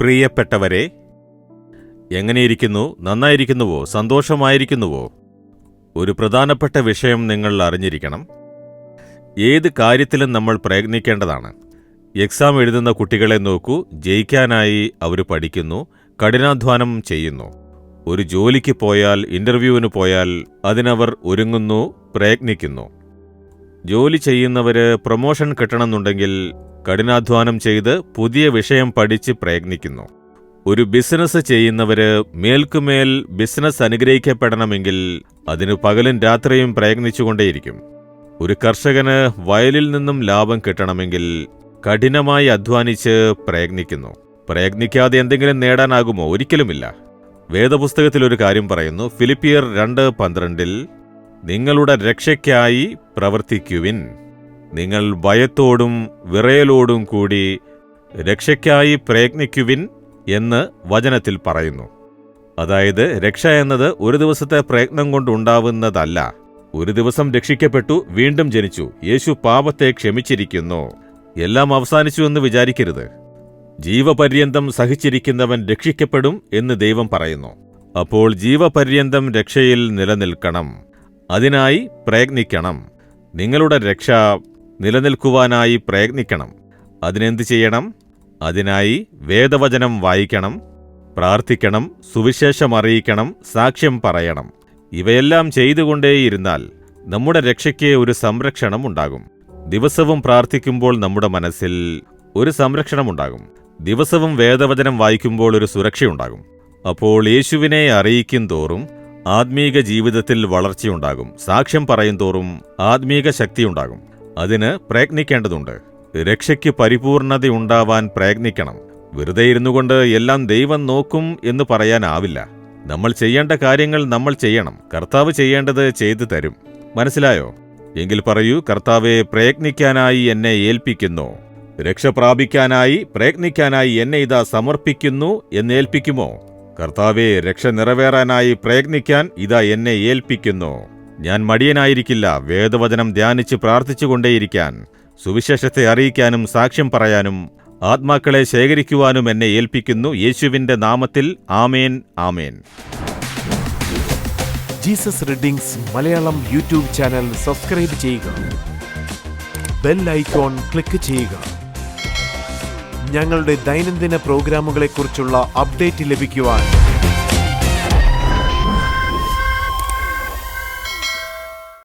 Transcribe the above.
പ്രിയപ്പെട്ടവരെ, എങ്ങനെയിരിക്കുന്നു? നന്നായിരിക്കുന്നുവോ? സന്തോഷമായിരിക്കുന്നുവോ? ഒരു പ്രധാനപ്പെട്ട വിഷയം നിങ്ങൾ അറിഞ്ഞിരിക്കണം. ഏത് കാര്യത്തിലും നമ്മൾ പ്രയത്നിക്കേണ്ടതാണ്. എക്സാം എഴുതുന്ന കുട്ടികളെ നോക്കൂ. ജയിക്കാനായി അവർ പഠിക്കുന്നു, കഠിനാധ്വാനം ചെയ്യുന്നു. ഒരു ജോലിക്ക് പോയാൽ, ഇന്റർവ്യൂവിന് പോയാൽ അതിനവർ ഒരുങ്ങുന്നു, പ്രയത്നിക്കുന്നു. ജോലി ചെയ്യുന്നവര് പ്രൊമോഷൻ കിട്ടണമെന്നുണ്ടെങ്കിൽ കഠിനാധ്വാനം ചെയ്ത് പുതിയ വിഷയം പഠിച്ച് പ്രയത്നിക്കുന്നു. ഒരു ബിസിനസ് ചെയ്യുന്നവര് മേൽക്കുമേൽ ബിസിനസ് അനുഗ്രഹിക്കപ്പെടണമെങ്കിൽ അതിനു പകലും രാത്രിയും പ്രയത്നിച്ചുകൊണ്ടേയിരിക്കും. ഒരു കർഷകന് വയലിൽ നിന്നും ലാഭം കിട്ടണമെങ്കിൽ കഠിനമായി അധ്വാനിച്ച് പ്രയത്നിക്കുന്നു. പ്രയത്നിക്കാതെ എന്തെങ്കിലും നേടാനാകുമോ? ഒരിക്കലുമില്ല. വേദപുസ്തകത്തിൽ ഒരു കാര്യം പറയുന്നു. ഫിലിപ്പിയർ 2:12 നിങ്ങളുടെ രക്ഷയ്ക്കായി പ്രവർത്തിക്കുവിൻ. നിങ്ങൾ ഭയത്തോടും വിറയലോടും കൂടി രക്ഷയ്ക്കായി പ്രയത്നിക്കുവിൻ എന്ന് വചനത്തിൽ പറയുന്നു. അതായത് രക്ഷ എന്നത് ഒരു ദിവസത്തെ പ്രയത്നം കൊണ്ടുണ്ടാവുന്നതല്ല. ഒരു ദിവസം രക്ഷിക്കപ്പെട്ടു, വീണ്ടും ജനിച്ചു, യേശു പാപത്തെ ക്ഷമിച്ചിരിക്കുന്നു, എല്ലാം അവസാനിച്ചു എന്ന് വിചാരിക്കരുത്. ജീവപര്യന്തം സഹിച്ചിരിക്കുന്നവൻ രക്ഷിക്കപ്പെടും എന്ന് ദൈവം പറയുന്നു. അപ്പോൾ ജീവപര്യന്തം രക്ഷയിൽ നിലനിൽക്കണം. അതിനായി പ്രയത്നിക്കണം. നിങ്ങളുടെ രക്ഷ നിലനിൽക്കുവാനായി പ്രയത്നിക്കണം. അതിനെന്ത് ചെയ്യണം? അതിനായി വേദവചനം വായിക്കണം, പ്രാർത്ഥിക്കണം, സുവിശേഷം അറിയിക്കണം, സാക്ഷ്യം പറയണം. ഇവയെല്ലാം ചെയ്തുകൊണ്ടേയിരുന്നാൽ നമ്മുടെ രക്ഷയ്ക്ക് ഒരു സംരക്ഷണം ഉണ്ടാകും. ദിവസവും പ്രാർത്ഥിക്കുമ്പോൾ നമ്മുടെ മനസ്സിൽ ഒരു സംരക്ഷണമുണ്ടാകും. ദിവസവും വേദവചനം വായിക്കുമ്പോൾ ഒരു സുരക്ഷയുണ്ടാകും. അപ്പോൾ യേശുവിനെ അറിയിക്കും തോറും ആത്മീക ജീവിതത്തിൽ വളർച്ചയുണ്ടാകും. സാക്ഷ്യം പറയും തോറും ആത്മീക ശക്തിയുണ്ടാകും. അതിന് പ്രയത്നിക്കേണ്ടതുണ്ട്. രക്ഷയ്ക്ക് പരിപൂർണതയുണ്ടാവാൻ പ്രയത്നിക്കണം. വെറുതെ ഇരുന്നുകൊണ്ട് എല്ലാം ദൈവം നോക്കും എന്ന് പറയാനാവില്ല. നമ്മൾ ചെയ്യേണ്ട കാര്യങ്ങൾ നമ്മൾ ചെയ്യണം. കർത്താവ് ചെയ്യേണ്ടത് ചെയ്തു തരും. മനസ്സിലായോ? എങ്കിൽ പറയൂ, കർത്താവെ, പ്രയത്നിക്കാനായി എന്നെ ഏൽപ്പിക്കുന്നു. രക്ഷ പ്രാപിക്കാനായി പ്രയത്നിക്കാനായി എന്നെ ഇതാ സമർപ്പിക്കുന്നു എന്ന് ഏൽപ്പിക്കുമോ? കർത്താവെ, രക്ഷ നിറവേറാനായി പ്രയത്നിക്കാൻ ഇതാ എന്നെ ഏൽപ്പിക്കുന്നു. ഞാൻ മടിയനായിരിക്കില്ല. വേദവചനം ധ്യാനിച്ച് പ്രാർത്ഥിച്ചുകൊണ്ടേയിരിക്കാൻ, സുവിശേഷത്തെ അറിയിക്കാനും സാക്ഷ്യം പറയാനും ആത്മാക്കളെ ശേഖരിക്കുവാനും എന്നെ ഏൽപ്പിക്കുന്നു. യേശുവിന്റെ നാമത്തിൽ ആമേൻ, ആമേൻ. Jesus readings Malayalam YouTube channel subscribe ചെയ്യുക. ബെൽ ഐക്കോൺ ക്ലിക്ക് ചെയ്യുക. ഞങ്ങളുടെ ദൈനംദിന പ്രോഗ്രാമുകളെക്കുറിച്ചുള്ള അപ്ഡേറ്റ് ലഭിക്കുവാൻ